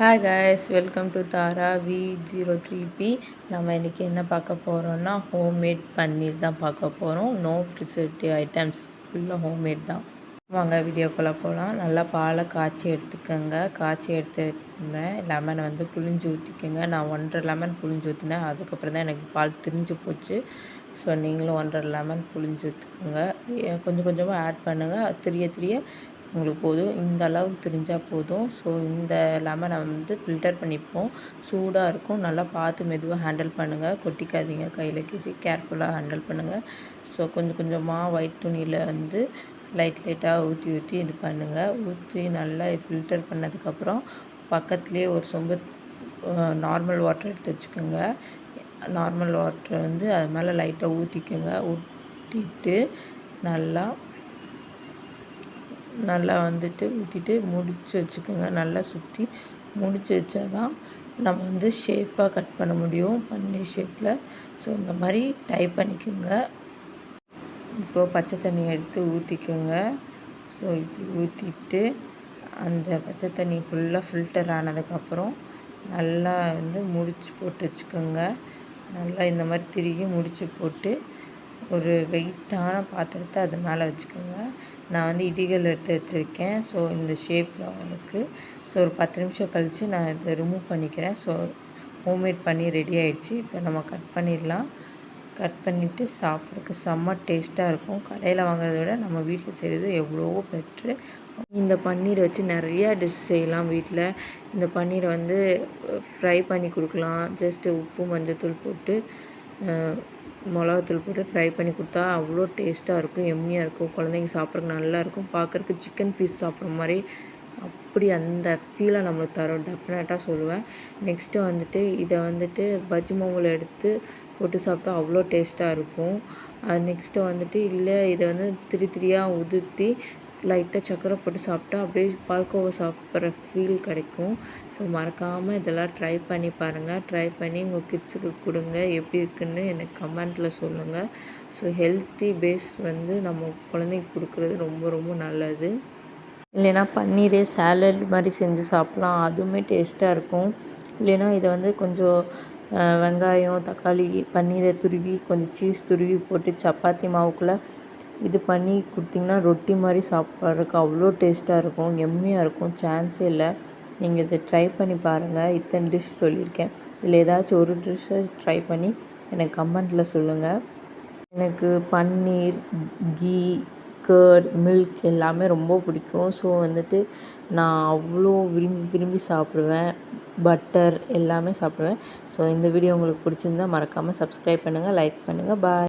Hi guys, welcome to Thara V03P. நம்ம இன்றைக்கி என்ன பார்க்க போகிறோம்னா ஹோம்மேட் பன்னீர் தான் பார்க்க போகிறோம். நோ ப்ரிசர்வேட்டிவ் ஐட்டம்ஸ், ஃபுல்லாக ஹோம்மேட் தான். வாங்க வீடியோக்குள்ளே போகலாம். நல்லா பாலை காய்ச்சி எடுத்துக்கோங்க. காய்ச்சி எடுத்துக்கிட்டேன். லெமனை வந்து புழிஞ்சு ஊற்றிக்கோங்க. நான் 1.5 லெமன் புழிஞ்சு ஊற்றினேன். அதுக்கப்புறம் தான் எனக்கு பால் திரிஞ்சு போச்சு. ஸோ நீங்களும் 1.5 லெமன் புழிஞ்சு ஊற்றிக்கோங்க. கொஞ்சம் கொஞ்சமாக ஆட் பண்ணுங்கள். திரிய உங்களுக்கு போதும். இந்த அளவுக்கு திரிஞ்சால் போதும். ஸோ இந்த லெமனை வந்து ஃபில்டர் பண்ணிப்போம். சூடாக இருக்கும். நல்லா பார்த்து மெதுவாக ஹேண்டில் பண்ணுங்கள். கொட்டிக்காதீங்க கையில் கீது. கேர்ஃபுல்லாக ஹேண்டில் பண்ணுங்கள். ஸோ கொஞ்சம் கொஞ்சமாக ஒயிட் துணியில் வந்து லைட்டாக ஊற்றி இது பண்ணுங்கள். ஊற்றி நல்லா ஃபில்டர் பண்ணதுக்கப்புறம் பக்கத்துலேயே ஒரு சொம்பு நார்மல் வாட்டர் எடுத்து வச்சுக்கோங்க. நார்மல் வாட்டரை வந்து அது மேலே லைட்டாக ஊற்றிக்கோங்க. ஊற்றிட்டு நல்லா வந்துட்டு ஊற்றிட்டு முடிச்சு வச்சுக்கோங்க. நல்லா சுற்றி முடிச்சு வச்சா தான் நம்ம வந்து ஷேப்பாக கட் பண்ண முடியும், பன்னீர் ஷேப்பில். ஸோ இந்த மாதிரி டைப் பண்ணிக்கோங்க. இப்போது பச்சை தண்ணி எடுத்து ஊற்றிக்கோங்க. ஸோ இப்படி ஊற்றிட்டு அந்த பச்சை தண்ணி ஃபுல்லாக ஃபில்டர் ஆனதுக்கப்புறம் நல்லா வந்து முடிச்சு போட்டு வச்சுக்கோங்க. நல்லா இந்த மாதிரி திருகி முடிச்சு போட்டு ஒரு வெயிட்டான பாத்திரத்தை அது மேலே வச்சுக்கோங்க. நான் வந்து இடிகள் எடுத்து வச்சுருக்கேன். ஸோ இந்த ஷேப்பில் இருக்குது. ஸோ ஒரு 10 நிமிஷம் கழித்து நான் இதை ரிமூவ் பண்ணிக்கிறேன். ஸோ ஹோம்மேட் பண்ணி ரெடி ஆகிடுச்சு. இப்போ நம்ம கட் பண்ணிடலாம். கட் பண்ணிவிட்டு சாப்பிட்றதுக்கு செம்ம டேஸ்ட்டாக இருக்கும். கடையில் வாங்குறத விட நம்ம வீட்டில் செய்கிறது எவ்வளவோ பெட்ரு. இந்த பன்னீரை வச்சு நிறையா டிஷ் செய்யலாம் வீட்டில். இந்த பன்னீரை வந்து ஃப்ரை பண்ணி கொடுக்கலாம். ஜஸ்ட்டு உப்பு மஞ்சத்தூள் போட்டு மிளகாத்தூள் போட்டு ஃப்ரை பண்ணி கொடுத்தா அவ்வளோ டேஸ்ட்டாக இருக்கும். எம்மியாக இருக்கும். குழந்தைங்க சாப்பிட்றதுக்கு நல்லாயிருக்கும். பார்க்குறக்கு சிக்கன் பீஸ் சாப்பிட்ற மாதிரி அப்படி அந்த ஃபீலை நம்மளுக்கு தரும். டெஃபினட்டாக சொல்லுவேன். நெக்ஸ்ட்டு வந்துட்டு இதை வந்துட்டு பஜ்ஜி மாவில் எடுத்து போட்டு சாப்பிட்டா அவ்வளோ டேஸ்ட்டாக இருக்கும். நெக்ஸ்ட்டு வந்துட்டு இல்லை இதை வந்து திரியாக உதுர்த்தி லைட்டாக சக்கரை போட்டு சாப்பிட்டா அப்படியே பால்கோவா சாப்பிட்ற ஃபீல் கிடைக்கும். ஸோ மறக்காமல் இதெல்லாம் ட்ரை பண்ணி பாருங்கள். ட்ரை பண்ணி உங்கள் கிட்ஸுக்கு கொடுங்க. எப்படி இருக்குன்னு எனக்கு கமெண்ட்டில் சொல்லுங்கள். ஸோ ஹெல்த்தி பேஸ் வந்து நம்ம குழந்தைக்கு கொடுக்குறது ரொம்ப ரொம்ப நல்லது. இல்லைன்னா பன்னீரே சாலட் மாதிரி செஞ்சு சாப்பிட்லாம். அதுவுமே டேஸ்ட்டாக இருக்கும். இல்லைன்னா இதை வந்து கொஞ்சம் வெங்காயம், தக்காளி, பன்னீரை துருவி கொஞ்சம் சீஸ் துருவி போட்டு சப்பாத்தி மாவுக்குள்ளே இது பண்ணி கொடுத்திங்கன்னா ரொட்டி மாதிரி சாப்பிட்றதுக்கு அவ்வளோ டேஸ்ட்டாக இருக்கும். எம்மியாக இருக்கும். சான்ஸே இல்லை. நீங்கள் இதை ட்ரை பண்ணி பாருங்கள். இத்தனை டிஷ் சொல்லியிருக்கேன். இதில் ஏதாச்சும் ஒரு டிஷ்ஷை ட்ரை பண்ணி எனக்கு கமெண்ட்டில் சொல்லுங்கள். எனக்கு பன்னீர், கீ, கர்ட், மில்க் எல்லாமே ரொம்ப பிடிக்கும். ஸோ வந்துட்டு நான் அவ்வளோ விரும்பி சாப்பிடுவேன். பட்டர் எல்லாமே சாப்பிடுவேன். ஸோ இந்த வீடியோ உங்களுக்கு பிடிச்சிருந்தா மறக்காமல் சப்ஸ்கிரைப் பண்ணுங்கள், லைக் பண்ணுங்கள். பாய்.